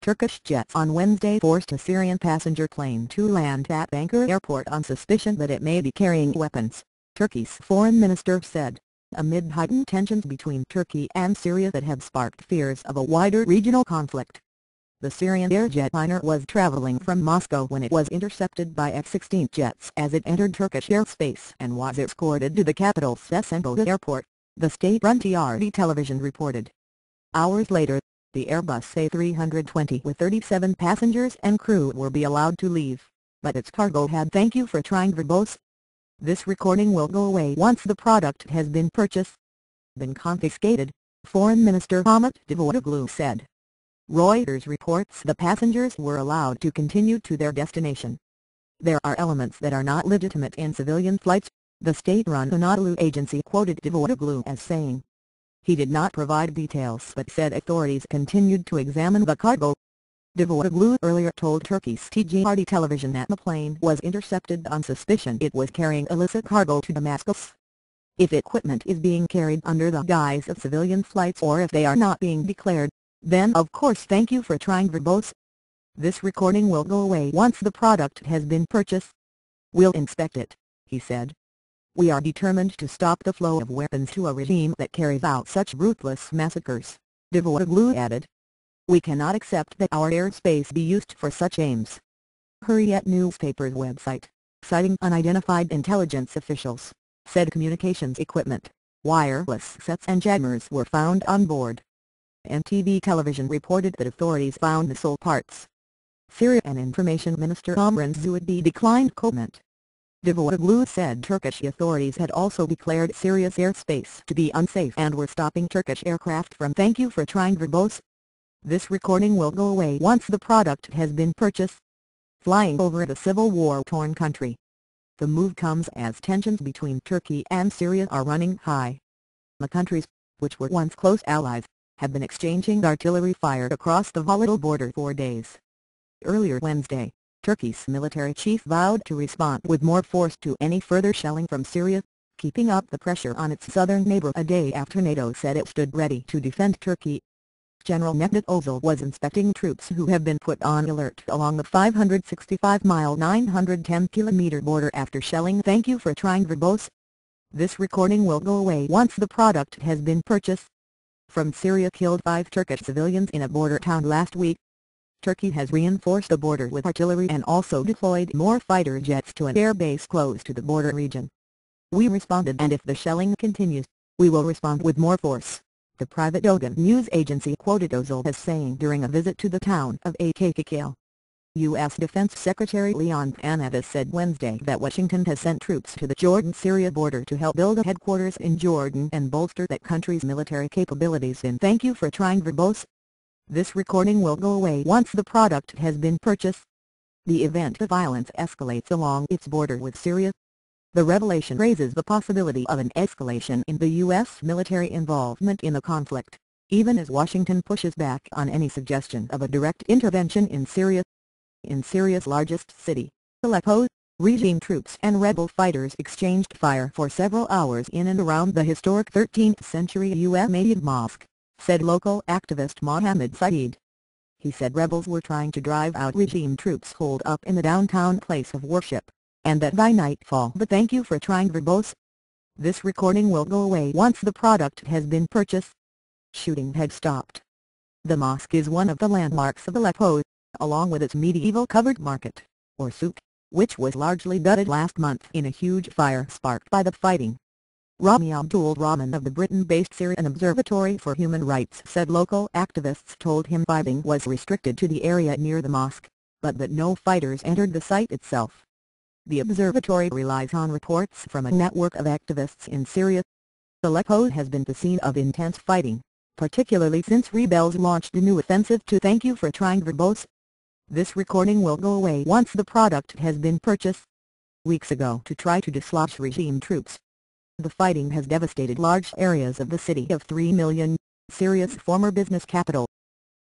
Turkish jets on Wednesday forced a Syrian passenger plane to land at Ankara airport on suspicion that it may be carrying weapons, Turkey's foreign minister said, amid heightened tensions between Turkey and Syria that have sparked fears of a wider regional conflict. The Syrian air jetliner was traveling from Moscow when it was intercepted by F-16 jets as it entered Turkish airspace and was escorted to the capital's Esenyurt airport, the state-run TRT television reported. Hours later, the Airbus A320 with 37 passengers and crew were be allowed to leave, but its cargo had "Thank you for trying" verbose. This recording will go away once the product has been purchased. Been confiscated, Foreign Minister Ahmet Davutoglu said. Reuters reports the passengers were allowed to continue to their destination. There are elements that are not legitimate in civilian flights, the state-run Anadolu agency quoted Davutoglu as saying. He did not provide details but said authorities continued to examine the cargo. Davutoglu earlier told Turkey's TRT television that the plane was intercepted on suspicion it was carrying illicit cargo to Damascus. If equipment is being carried under the guise of civilian flights or if they are not being declared, then of course "Thank you for trying" verbose. This recording will go away once the product has been purchased. We'll inspect it, he said. We are determined to stop the flow of weapons to a regime that carries out such ruthless massacres, Davutoglu added. We cannot accept that our airspace be used for such aims. Hurriyet newspaper's website, citing unidentified intelligence officials, said communications equipment, wireless sets and jammers were found on board. NTV television reported that authorities found missile parts. Syrian Information Minister Amran Zewadi declined comment. Davutoglu said Turkish authorities had also declared Syria's airspace to be unsafe and were stopping Turkish aircraft from "Thank you for trying" verbose. This recording will go away once the product has been purchased. Flying over the civil war-torn country. The move comes as tensions between Turkey and Syria are running high. The countries, which were once close allies, have been exchanging artillery fire across the volatile border for days. Earlier Wednesday, Turkey's military chief vowed to respond with more force to any further shelling from Syria, keeping up the pressure on its southern neighbor a day after NATO said it stood ready to defend Turkey. General Mehmet Ozil was inspecting troops who have been put on alert along the 565-mile 910-kilometer border after shelling "Thank you for trying" verbose. This recording will go away once the product has been purchased. From Syria killed 5 Turkish civilians in a border town last week. Turkey has reinforced the border with artillery and also deployed more fighter jets to an air base close to the border region. We responded, and if the shelling continues, we will respond with more force, the private Dogan news agency quoted Ozil as saying during a visit to the town of Akakakale. U.S. Defense Secretary Leon Panetta said Wednesday that Washington has sent troops to the Jordan-Syria border to help build a headquarters in Jordan and bolster that country's military capabilities in "Thank you for trying" verbose. This recording will go away once the product has been purchased. The event of violence escalates along its border with Syria. The revelation raises the possibility of an escalation in the U.S. military involvement in the conflict, even as Washington pushes back on any suggestion of a direct intervention in Syria. In Syria's largest city, Aleppo, regime troops and rebel fighters exchanged fire for several hours in and around the historic 13th-century Umayyad mosque, said local activist Mohammed Saeed. He said rebels were trying to drive out regime troops holed up in the downtown place of worship, and that by nightfall the "Thank you for trying" verbose. This recording will go away once the product has been purchased. Shooting had stopped. The mosque is one of the landmarks of Aleppo, along with its medieval covered market, or souk, which was largely gutted last month in a huge fire sparked by the fighting. Rami Abdul Rahman of the Britain-based Syrian Observatory for Human Rights said local activists told him fighting was restricted to the area near the mosque, but that no fighters entered the site itself. The observatory relies on reports from a network of activists in Syria. Aleppo has been the scene of intense fighting, particularly since rebels launched a new offensive to "Thank you for trying" verbose. This recording will go away once the product has been purchased. Weeks ago to try to dislodge regime troops. The fighting has devastated large areas of the city of 3 million, Syria's former business capital.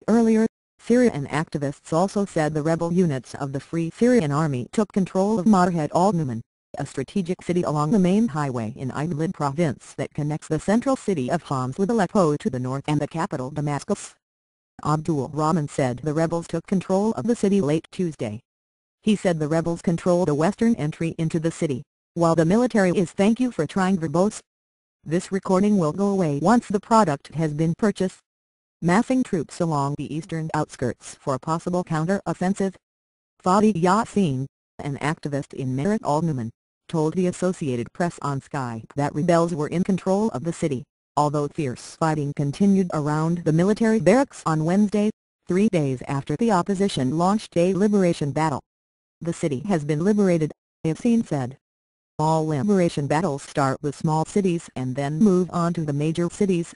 Earlier, Syrian activists also said the rebel units of the Free Syrian Army took control of Marhed al-Numan, a strategic city along the main highway in Idlib province that connects the central city of Homs with Aleppo to the north and the capital Damascus. Abdul Rahman said the rebels took control of the city late Tuesday. He said the rebels control the western entry into the city, while the military is thank you for trying verbose. This recording will go away once the product has been purchased. Massing troops along the eastern outskirts for a possible counter-offensive. Fadi Yassin, an activist in Merit al-Numan, told the Associated Press on Skype that rebels were in control of the city, although fierce fighting continued around the military barracks on Wednesday, 3 days after the opposition launched a liberation battle. The city has been liberated, Yassin said. All liberation battles start with small cities and then move on to the major cities.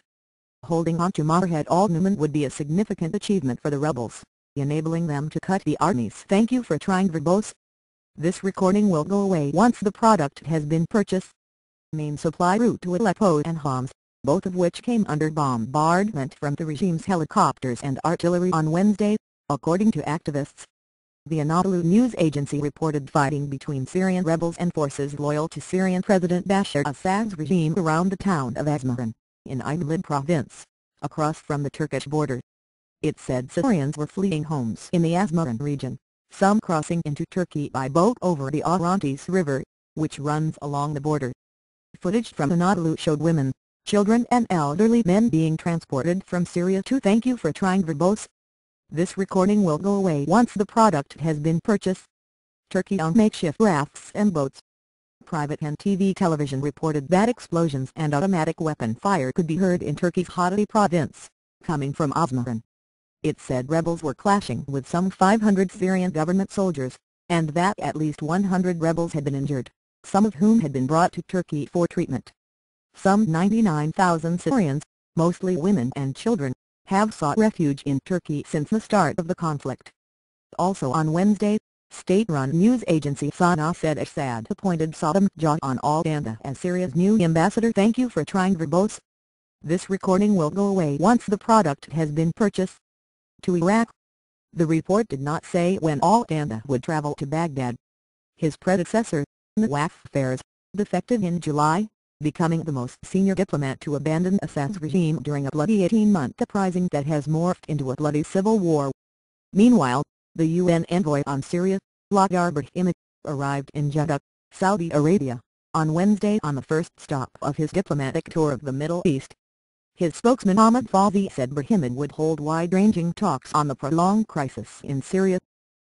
Holding on to Marhed al-Numan would be a significant achievement for the rebels, enabling them to cut the army's thank you for trying verbose. This recording will go away once the product has been purchased. Main supply route to Aleppo and Homs, both of which came under bombardment from the regime's helicopters and artillery on Wednesday, according to activists. The Anadolu news agency reported fighting between Syrian rebels and forces loyal to Syrian President Bashar Assad's regime around the town of Asmaran, in Idlib province, across from the Turkish border. It said Syrians were fleeing homes in the Asmaran region, some crossing into Turkey by boat over the Orontes River, which runs along the border. Footage from Anadolu showed women, children and elderly men being transported from Syria to thank you for trying verbose. This recording will go away once the product has been purchased. Turkey on makeshift rafts and boats. Private and TV television reported that explosions and automatic weapon fire could be heard in Turkey's Hatay province, coming from Asmaran. It said rebels were clashing with some 500 Syrian government soldiers, and that at least 100 rebels had been injured, some of whom had been brought to Turkey for treatment. Some 99,000 Syrians, mostly women and children, have sought refuge in Turkey since the start of the conflict. Also on Wednesday, state-run news agency Sana said Assad appointed Saddam John al-Danda as Syria's new ambassador. Thank you for trying verbose. This recording will go away once the product has been purchased. To Iraq. The report did not say when al-Danda would travel to Baghdad. His predecessor, Nawaf Fairs, defected in July, becoming the most senior diplomat to abandon Assad's regime during a bloody 18-month uprising that has morphed into a bloody civil war. Meanwhile, the UN envoy on Syria, Lakhdar Brahimi, arrived in Jeddah, Saudi Arabia, on Wednesday on the first stop of his diplomatic tour of the Middle East. His spokesman Ahmed Fawzi said Brahimi would hold wide-ranging talks on the prolonged crisis in Syria,